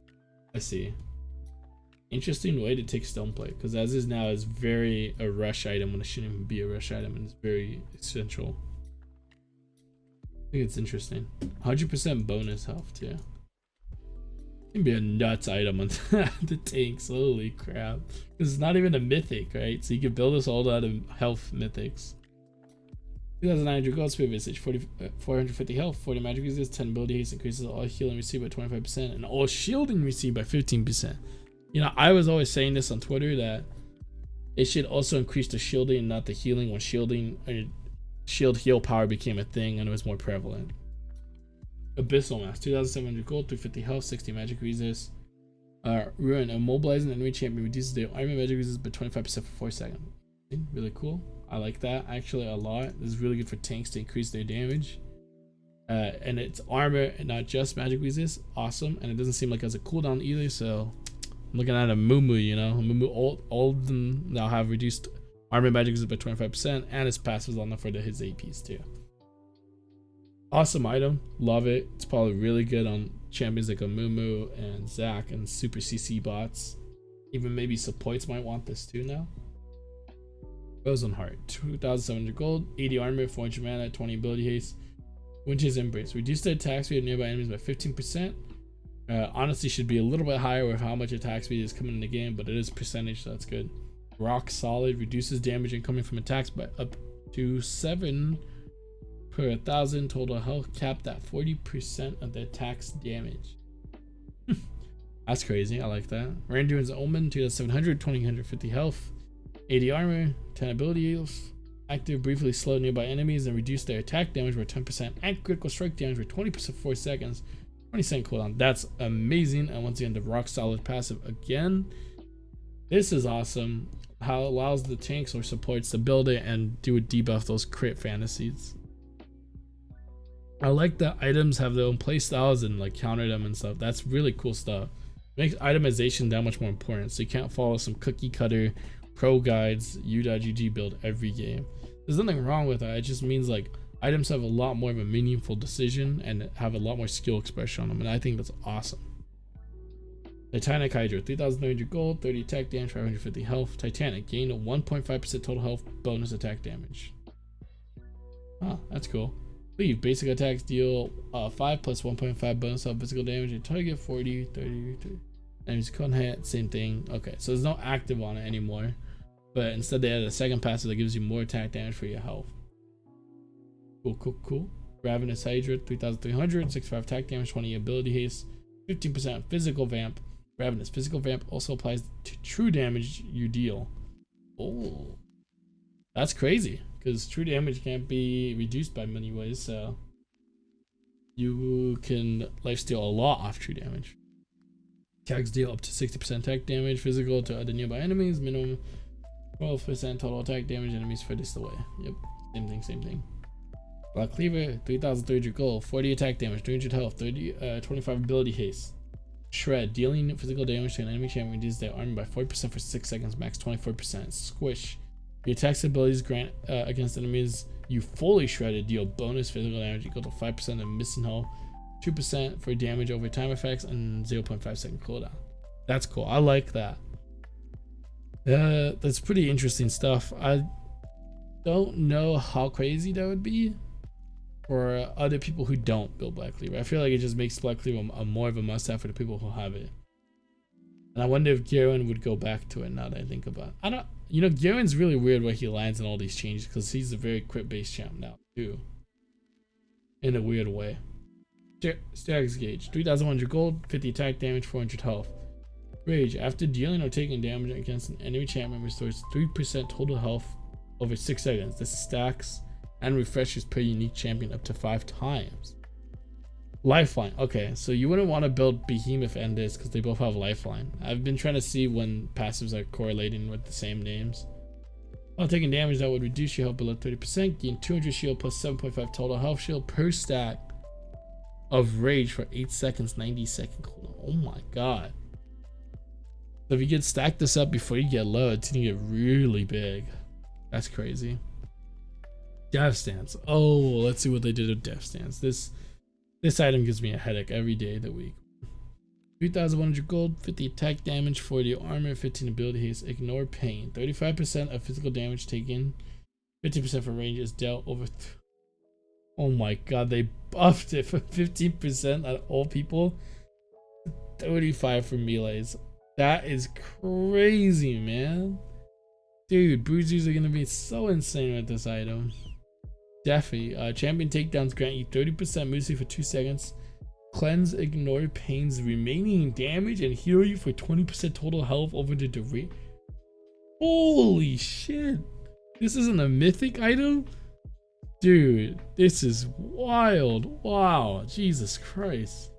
I see. Interesting way to take Stoneplate, because as is now, is very a rush item when it shouldn't even be a rush item, and it's very essential. I think it's interesting. 100% bonus health too. It's gonna be a nuts item on the tanks. Holy crap! This is not even a mythic, right? So you can build this all out of health mythics. 2,900 gold, speed visage, 450 health, 40 magic resist, 10 ability haste, increases all healing received by 25%, and all shielding received by 15%. You know, I was always saying this on Twitter that it should also increase the shielding and not the healing when shielding or shield heal power became a thing and it was more prevalent. Abyssal Mass, 2,700 gold, 350 health, 60 magic resist. Ruin, immobilizing enemy champion reduces their armor magic resist by 25% for 4 seconds. Really cool. I like that actually a lot. This is really good for tanks to increase their damage. And it's armor and not just magic resist. Awesome. And it doesn't seem like it has a cooldown either, so I'm looking at a Mumu, you know. Mumu, all of them now have reduced armor magic resist by 25%, and his passive is on there for his APs too. Awesome item. Love it. It's probably really good on champions like a Mumu and Zac and super CC bots. Even maybe supports might want this too now. Ozone Heart, 2,700 gold, 80 armor, 400 mana, 20 ability haste. Winter's Embrace, reduce the attack speed of nearby enemies by 15%. Honestly, should be a little bit higher with how much attack speed is coming in the game, but it is percentage, so that's good. Rock Solid, reduces damage incoming from attacks by up to 7 per 1,000. Total health capped at 40% of the attack's damage. That's crazy. I like that. Randuin's Omen, 2,700, 2,150 health. 80 armor, 10 ability heals. Active, briefly slow nearby enemies and reduce their attack damage by 10% and critical strike damage by 20% for 4 seconds. 20-second cooldown. That's amazing. And once again, the Rock Solid passive again. This is awesome. How it allows the tanks or supports to build it and do a debuff those crit fantasies. I like that items have their own play styles and like counter them and stuff. That's really cool stuff. Makes itemization that much more important. So you can't follow some cookie cutter pro guides u.gg build every game. There's nothing wrong with that. It just means like items have a lot more of a meaningful decision and have a lot more skill expression on them, and I think that's awesome. Titanic Hydro, 3,300 gold, 30 attack damage, 550 health. Titanic, gain a 1.5% total health, bonus attack damage. Oh, that's cool. Leave, basic attacks deal 5 plus 1.5 bonus health physical damage and target 40, 30, 30. Enemies couldn't hit, same thing. Okay, so there's no active on it anymore, but instead they added a second passive that gives you more attack damage for your health. Cool. Ravenous Hydra, 3,300, 65 attack damage, 20 ability haste, 15% physical vamp. Ravenous physical vamp also applies to true damage you deal. Oh, that's crazy because true damage can't be reduced by many ways, so you can lifesteal a lot off true damage. Attacks deal up to 60% attack damage, physical to other nearby enemies, minimum 12% total attack damage, enemies furthest away. Yep, same thing. Black Cleaver, 3,300 gold, 40 attack damage, 300 health, 25 ability haste. Shred, dealing physical damage to an enemy champion reduces their armor by 40% for 6 seconds, max 24%. Squish, your attacks abilities grant against enemies you fully shredded deal bonus physical damage equal to 5% of missing health, 2% for damage over time effects, and 0.5 second cooldown. That's cool. I like that. That's pretty interesting stuff. I don't know how crazy that would be for other people who don't build Black Cleaver. I feel like it just makes Black Cleaver a more of a must-have for the people who have it. And I wonder if Garen would go back to it now that I think about it. You know, Garen's really weird where he lands in all these changes because he's a very crit-based champ now too. in a weird way. Status gauge 3,100 gold, 50 attack damage, 400 health. Rage, after dealing or taking damage against an enemy champion, restores 3% total health over 6 seconds. This stacks and refreshes per unique champion up to 5 times. Lifeline. Okay, so you wouldn't want to build Behemoth and this because they both have Lifeline. I've been trying to see when passives are correlating with the same names. While taking damage that would reduce your health below 30%, gain 200 shield plus 7.5 total health shield per stack of Rage for 8 seconds, 90 second cooldown. Oh my god. So if you get stacked this up before you get low, it's gonna get really big. That's crazy. Death Stance. Oh, let's see what they did with Death Stance. This item gives me a headache every day of the week. 3,100 gold, 50 attack damage, 40 armor, 15 ability haste, ignore pain. 35% of physical damage taken, 50% for range is dealt over. Oh my god, they buffed it from 15% at all people, 35 for melees. That is crazy, man. Dude, bruisers are gonna be so insane with this item. Definitely. Champion takedowns grant you 30% move speed for 2 seconds. Cleanse, ignore pain's remaining damage, and heal you for 20% total health over the duration. Holy shit. This isn't a mythic item? Dude, this is wild. Wow. Jesus Christ.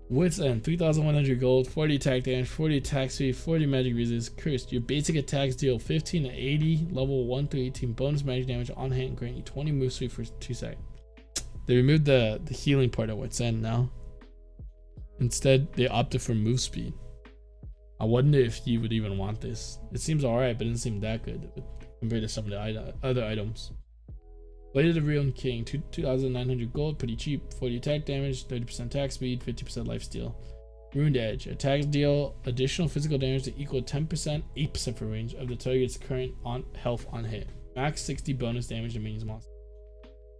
Wits End, 3,100 gold, 40 attack damage, 40 attack speed, 40 magic resist. Cursed, your basic attacks deal 15 to 80, level 1 through 18 bonus magic damage on hand and grant you 20 move speed for 2 seconds. They removed the healing part of Wits End now. Instead, they opted for move speed. I wonder if you would even want this. It seems alright, but it doesn't seem that good compared to some of the other items. Blade of the Real King, 2,900 gold, pretty cheap, 40 attack damage, 30% attack speed, 50% lifesteal. Ruined Edge, attacks deal additional physical damage to equal 10%, 8% for range of the target's current health on hit. Max 60 bonus damage to minions monster.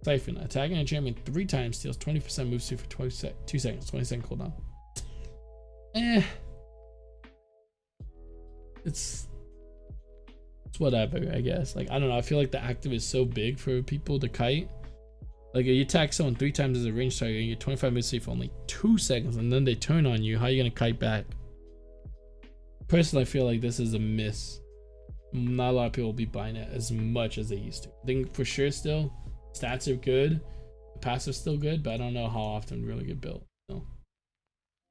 Siphon, attacking a champion 3 times deals 20% move speed for 2 seconds, 20 second cooldown. It's whatever, I guess. Like, I don't know, I feel like the active is so big for people to kite. Like, you attack someone 3 times as a range target and you get 25 move speed for only 2 seconds and then they turn on you. How are you gonna kite back? Personally, I feel like this is a miss. Not a lot of people will be buying it as much as they used to. I think for sure still stats are good, the passive's still good, but I don't know how often really get built. No.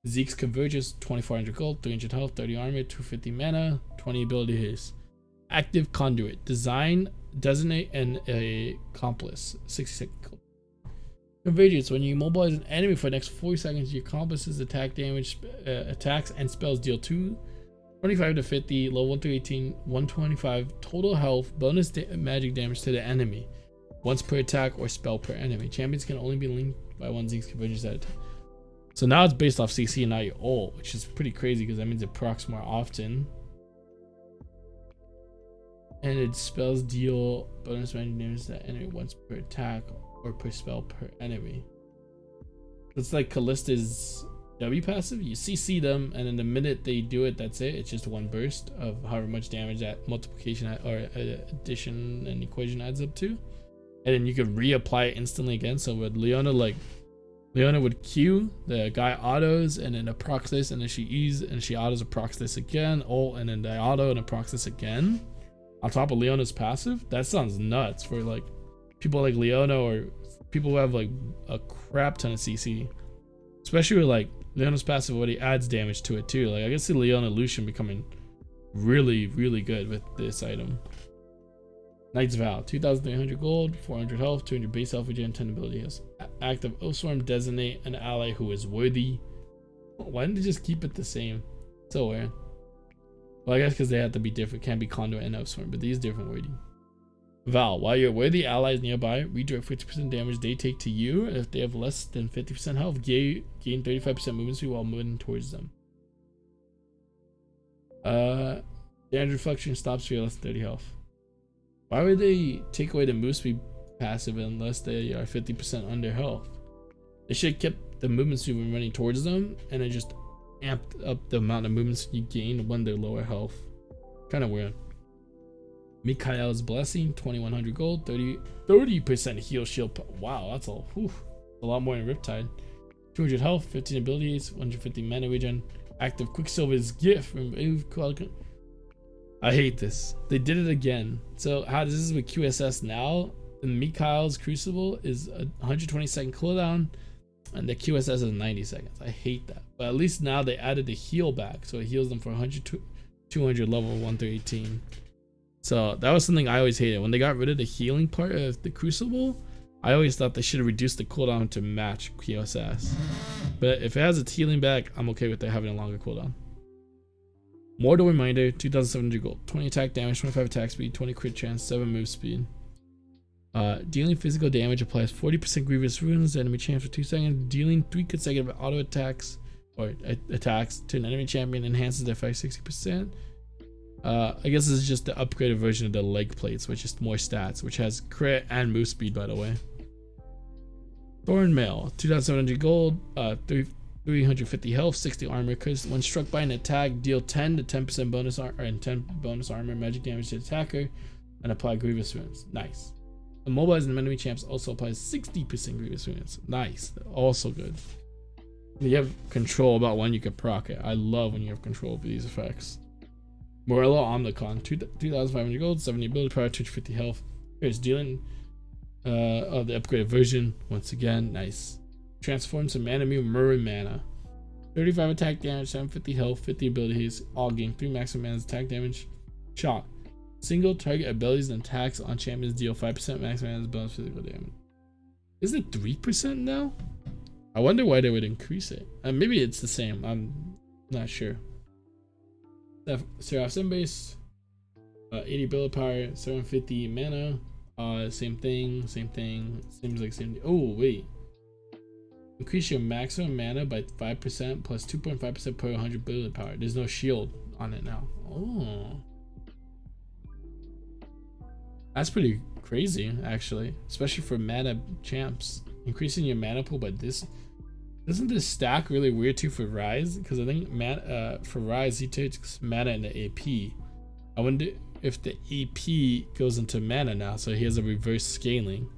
Zeke's Converges, 2,400 gold, 300 health, 30 armor, 250 mana, 20 ability haste. Active Conduit, design, designate, and a accomplice, 60 second. Convergence, when you immobilize an enemy for the next 4 seconds, your accomplice's attack damage, attacks and spells deal 25 to 50, level 1 through 18, 125 total health, bonus magic damage to the enemy, once per attack or spell per enemy. Champions can only be linked by 1 Zeke's Convergence at a time. So now it's based off CC and not your ult, which is pretty crazy because that means it procs more often. And its spells deal bonus magic damage to the enemy once per attack or per spell per enemy. It's like Callista's W passive. You CC them, and then the minute they do it, that's it. It's just 1 burst of however much damage that multiplication or addition and equation adds up to. And then you could reapply it instantly again. So with Leona, like, Leona would Q, the guy autos, and then procs this, and then she E's, and she autos a procs this again, ult, and then they auto and a procs this again. On top of Leona's passive. That sounds nuts for like people like Leona or people who have like a crap ton of CC. Especially with like Leona's passive already adds damage to it too. Like I can see Leona Lucian becoming really, really good with this item. Knight's Vow, 2,300 gold, 400 health, 200 base health regen, 10 ability has. Active Oathsworn, designate an ally who is worthy. Why didn't they just keep it the same? So weird. Well, I guess because they have to be different. Can't be Conduit and Oathsworn, but these different wording. Val, while your worthy allies nearby, redirect 50% damage they take to you. If they have less than 50% health, gain 35% movement speed while moving towards them. Damage reflection stops for less than 30 health. Why would they take away the move speed passive unless they are 50% under health? They should have kept the movement speed when running towards them, and then just amped up the amount of movements you gain when they're lower health. Kind of weird. Mikhail's Blessing, 2100 gold, 30% heal shield. Wow, that's a lot more than Riptide. 200 health, 15 abilities, 150 mana regen. Active Quicksilver's gift. I hate this. They did it again. So how this is with QSS now? And Mikhail's Crucible is a 120-second cooldown, and the QSS is 90 seconds. I hate that. But at least now they added the heal back, so it heals them for 100, 200 level 1 through 18. So that was something I always hated. When they got rid of the healing part of the Crucible, I always thought they should have reduced the cooldown to match QSS. But if it has its healing back, I'm okay with it having a longer cooldown. Mortal Reminder, 2700 gold, 20 attack damage, 25 attack speed, 20 crit chance, 7 move speed. Dealing physical damage applies 40% grievous wounds to enemy champs for 2 seconds. Dealing 3 consecutive auto attacks or attacks to an enemy champion enhances their effect 60%. I guess this is just the upgraded version of the leg plates, which is more stats, which has crit and move speed, by the way. Thorn Mail, 2700 gold, 350 health, 60 armor. Because when struck by an attack, deal 10 to 10% bonus and 10 bonus armor magic damage to the attacker, and apply grievous wounds. Nice. Immobilize enemy champs also applies 60% grievous wounds. Nice. Also good. You have control about when you can proc it. I love when you have control over these effects. Morello Omnicon, 2,500 gold, 70 ability power, 250 health. Here's dealing of the upgraded version. Once again, nice. Transforms to Manamune Murray Mana. 35 attack damage, 750 health, 50 abilities. All gain 3 maximum mana attack damage. Shot. Single target abilities and attacks on champions deal 5% maximum mana bonus physical damage. Is it 3% now? I wonder why they would increase it. Maybe it's the same. I'm not sure. Seraph Symbase, 80 ability power, 750 mana. Same thing. Seems like same. Oh wait. Increase your maximum mana by 5% plus 2.5% per 100 ability power. There's no shield on it now. Oh. That's pretty crazy, actually, especially for mana champs. Increasing your mana pool by this. Doesn't this stack really weird too for Rise? Because I think for Rise he takes mana in the AP. I wonder if the AP goes into mana now, so he has a reverse scaling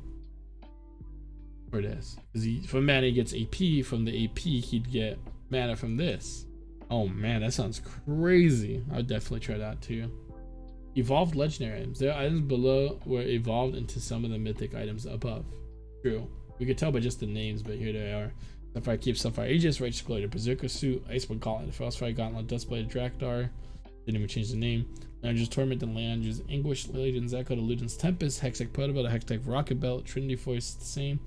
for this. Because from mana he gets AP, from the AP he'd get mana from this. Oh man, that sounds crazy. I would definitely try that too. Evolved legendary items. Their items below were evolved into some of the mythic items above. True. We could tell by just the names, but here they are. Sapphire Keep, Sapphire Aegis, Righteous Glory, Berserker Suit, Iceborne Gauntlet, Frostfire Gauntlet, Dustblade, Drakdar. Didn't even change the name. Landers Torment and Landers Anguish, Legion's Echo, the Luden's Tempest, Hextech Protobelt, the Hextech Rocket Belt, Trinity Force, the same.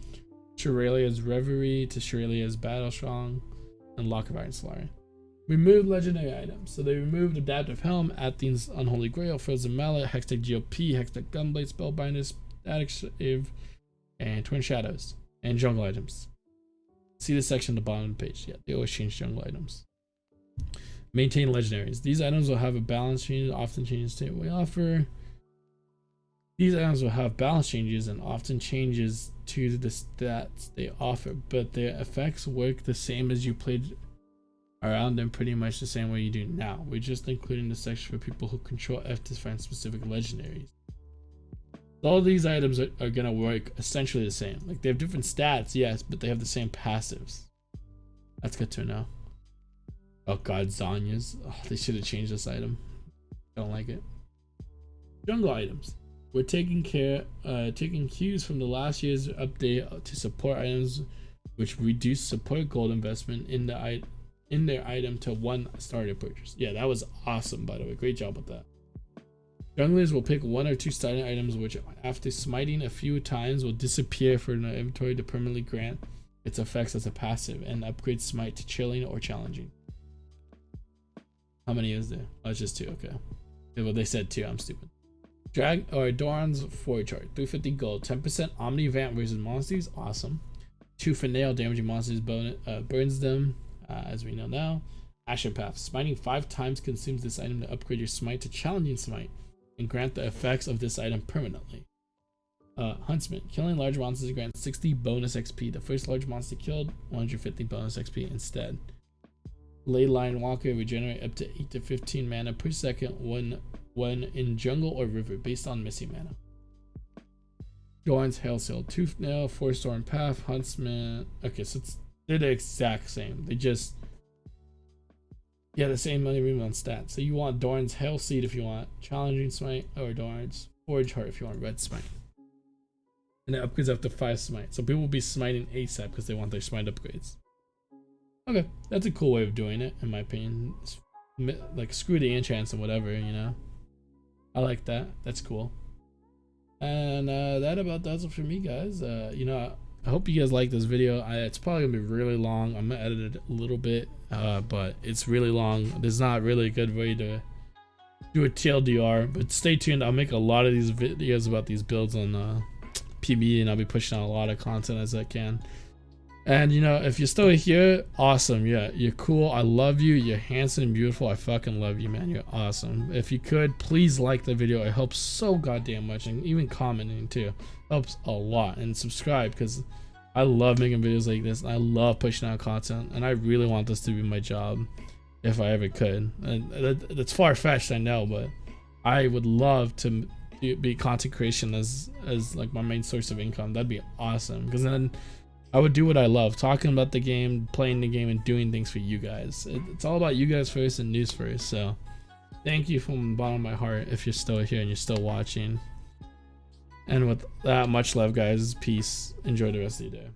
Shirelia's Reverie to Shirelia's Battle Strong, and Lock of Iron Slayer. Removed legendary items. So they removed Adaptive Helm, Athene's Unholy Grail, Frozen Mallet, Hextech GOP, Hextech Gunblade, Spellbinder, Static Shave, and Twin Shadows, and jungle items. See the section at the bottom of the page. Yeah, they always change jungle items. Maintain legendaries. These items will have a balance change, often changes to what we offer. These items will have balance changes and often changes to the stats they offer, but their effects work the same as you played around them, pretty much the same way you do now. We're just including the section for people who control F to find specific legendaries. All these items are gonna work essentially the same. Like they have different stats, yes, but they have the same passives. That's good to know. Oh god, Zanya's. Oh, they should have changed this item. I don't like it. Jungle items. We're taking cues from the last year's update to support items, which reduce support gold investment in their item to 1 starter purchase. Yeah, that was awesome, by the way. Great job with that. Junglers will pick 1 or 2 starting items, which after smiting a few times will disappear from the inventory to permanently grant its effects as a passive and upgrade smite to chilling or challenging. How many is there? Oh, it's just 2. Okay. Yeah, well, they said 2. I'm stupid. Drag or Doran's forward chart. 350 gold. 10% Omni Vamp versus monsters. Awesome. 2 for nail. Damaging monsters burns them, as we know now. Ashen Path. Smiting 5 times consumes this item to upgrade your smite to challenging smite and grant the effects of this item permanently. Huntsman. Killing large monsters grants 60 bonus XP. The first large monster killed, 150 bonus XP instead. Leyline Walker. Regenerate up to 8 to 15 mana per second when when in jungle or river based on missy mana. Doran's Hailsail, Tooth Nail, Forest Storm Path, Huntsman. Okay, so they're the exact same. They just, yeah, the same money room on stats. So you want Doran's Hail Seed if you want Challenging Smite, or Doran's Forge Heart if you want Red Smite. And it upgrades up to 5 smite. So people will be smiting ASAP because they want their smite upgrades. Okay, that's a cool way of doing it, in my opinion. Like, screw the enchants and whatever, you know. I like that. That's cool. And that about does it for me, guys. You know, I hope you guys like this video. It's probably gonna be really long. I'm gonna edit it a little bit, but it's really long. There's not really a good way to do a TLDR, but stay tuned. I'll make a lot of these videos about these builds on PB, and I'll be pushing out a lot of content as I can. And you know, if you're still here, awesome. Yeah, you're cool. I love you. You're handsome and beautiful. I fucking love you, man. You're awesome. If you could, please like the video. It helps so goddamn much, and even commenting too helps a lot. And subscribe, because I love making videos like this. I love pushing out content, and I really want this to be my job if I ever could. And that's far-fetched, I know, but I would love to be content creation as like my main source of income. That'd be awesome, because then I would do what I love, talking about the game, playing the game, and doing things for you guys. It's all about you guys first and news first. So thank you from the bottom of my heart if you're still here and you're still watching. And with that, much love, guys. Peace. Enjoy the rest of your day.